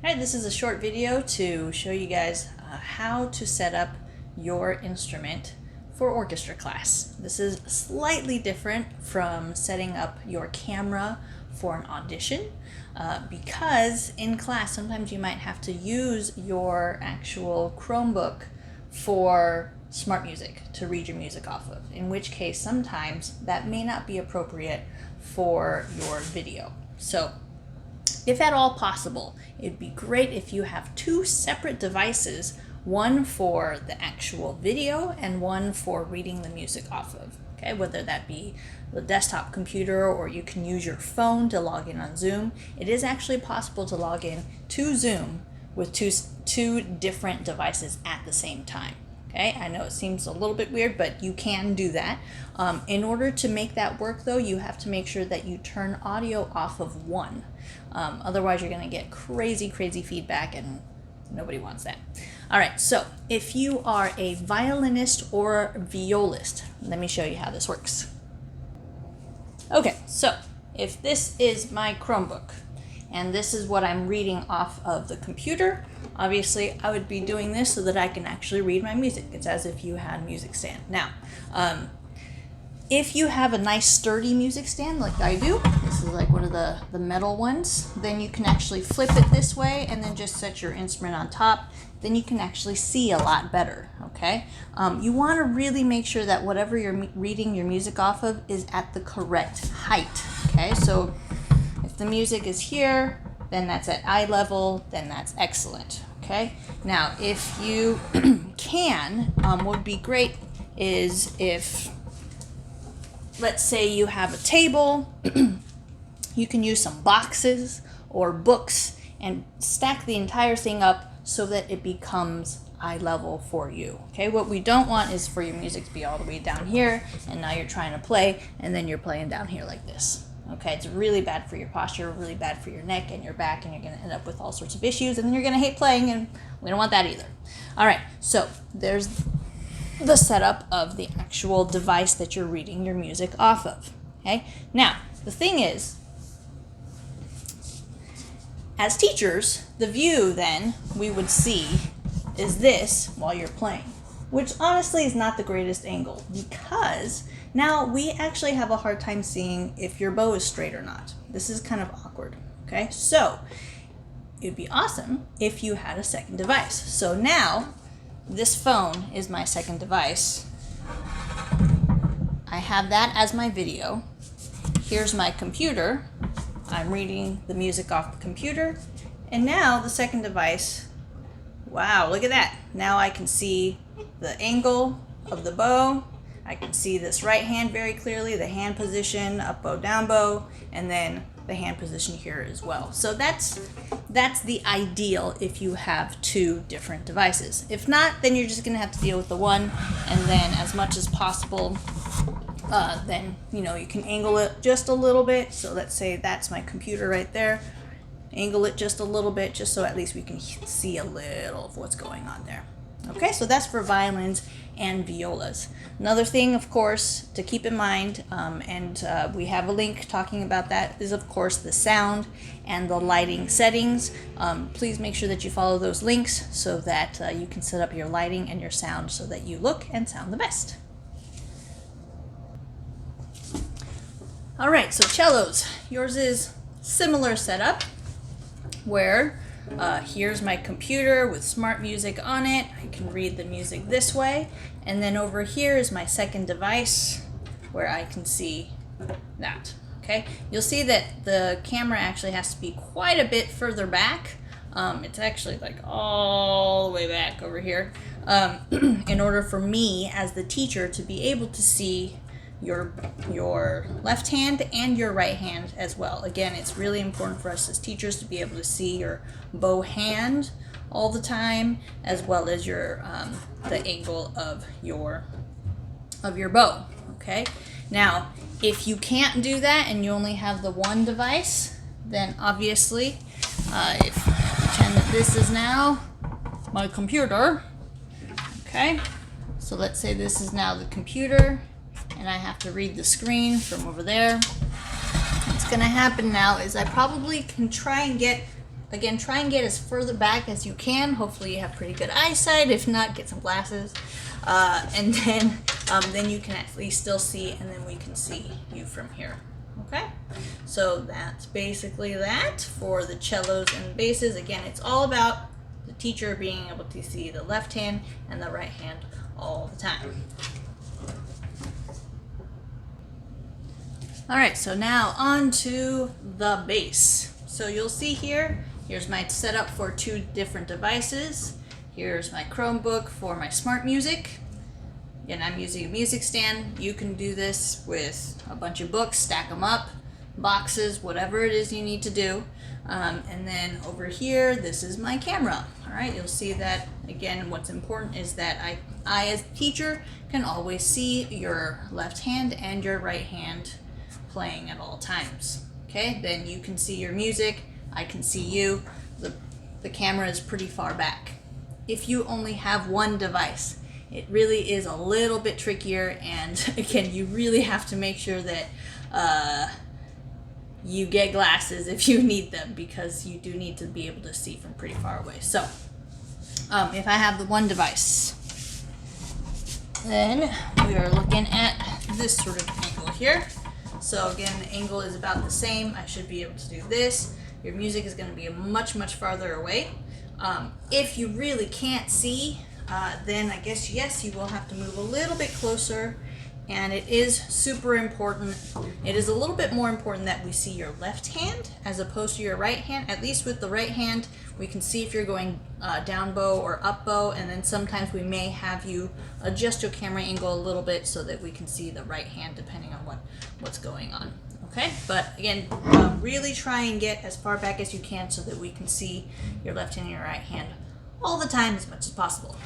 Alright, this is a short video to show you guys how to set up your instrument for orchestra class. This is slightly different from setting up your camera for an audition because in class sometimes you might have to use your actual Chromebook for smart music to read your music off of, in which case sometimes that may not be appropriate for your video. So if at all possible, it'd be great if you have two separate devices, one for the actual video and one for reading the music off of, okay? Whether that be the desktop computer or you can use your phone to log in on Zoom. It is actually possible to log in to Zoom with two different devices at the same time. Okay, I know it seems a little bit weird, but you can do that. In order to make that work though, you have to make sure that you turn audio off of one. Otherwise you're gonna get crazy feedback and nobody wants that. All right, so if you are a violinist or violist, let me show you how this works. Okay, so if this is my Chromebook, and this is what I'm reading off of the computer, obviously I would be doing this so that I can actually read my music. It's as if you had a music stand. Now, if you have a nice sturdy music stand like I do, this is like one of the metal ones, then you can actually flip it this way and then just set your instrument on top. Then you can actually see a lot better, okay? You want to really make sure that whatever you're reading your music off of is at the correct height, okay? So if the music is here, then that's at eye level, then that's excellent, okay? Now, if you can, what would be great is if, let's say you have a table, you can use some boxes or books and stack the entire thing up so that it becomes eye level for you, okay? What we don't want is for your music to be all the way down here and now you're trying to play and then you're playing down here like this. Okay, it's really bad for your posture, really bad for your neck and your back, and you're going to end up with all sorts of issues, and then you're going to hate playing, and we don't want that either. All right, so there's the setup of the actual device that you're reading your music off of. Okay, now the thing is, as teachers, the view then we would see is this while you're playing, which honestly is not the greatest angle because now we actually have a hard time seeing if your bow is straight or not. This is kind of awkward, okay? So it'd be awesome if you had a second device. So now this phone is my second device. I have that as my video. Here's my computer. I'm reading the music off the computer. And now the second device, wow, look at that. Now I can see the angle of the bow. I can see this right hand very clearly, the hand position, up bow, down bow, and then the hand position here as well. So that's the ideal if you have two different devices. If not, then you're just gonna have to deal with the one, and then as much as possible, then you can angle it just a little bit. So let's say that's my computer right there. Angle it just a little bit, just so at least we can see a little of what's going on there. Okay, so that's for violins and violas. Another thing, of course, to keep in mind, and we have a link talking about that, is of course the sound and the lighting settings. Please make sure that you follow those links so that you can set up your lighting and your sound so that you look and sound the best. All right, so cellos. Yours is similar setup where here's my computer with smart music on it. I can read the music this way. And then over here is my second device where I can see that. Okay, you'll see that the camera actually has to be quite a bit further back. It's actually like all the way back over here in order for me as the teacher to be able to see your left hand and your right hand as well. Again, it's really important for us as teachers to be able to see your bow hand all the time, as well as your the angle of your bow. Okay. Now, if you can't do that and you only have the one device, then obviously, if pretend that this is now my computer. Okay. So let's say this is now the computer. And I have to read the screen from over there. What's going to happen now is I probably can try and get again, try and get as further back as you can. Hopefully you have pretty good eyesight. If not, get some glasses. And then you can at least still see, and then we can see you from here. Okay, so that's basically that for the cellos and basses. Again, it's all about the teacher being able to see the left hand and the right hand all the time. All right, so now on to the bass. So you'll see here's my setup for 2 different devices. Here's my Chromebook for my smart music. Again, I'm using a music stand. You can do this with a bunch of books, stack them up, boxes, whatever it is you need to do. And then over here, this is my camera. All right, you'll see that, again, what's important is that I as a teacher can always see your left hand and your right hand playing at all times. Okay, then you can see your music, I can see you. The camera is pretty far back. If you only have one device, it really is a little bit trickier, and again, you really have to make sure that you get glasses if you need them, because you do need to be able to see from pretty far away. So if I have the one device, then we are looking at this sort of angle here. So again, the angle is about the same. I should be able to do this. Your music is going to be much farther away. If you really can't see, then I guess, yes, you will have to move a little bit closer, and it is super important. It is a little bit more important that we see your left hand as opposed to your right hand. At least with the right hand, we can see if you're going down bow or up bow, and then sometimes we may have you adjust your camera angle a little bit so that we can see the right hand depending on what's going on. Okay, but again, really try and get as far back as you can so that we can see your left hand and your right hand all the time as much as possible.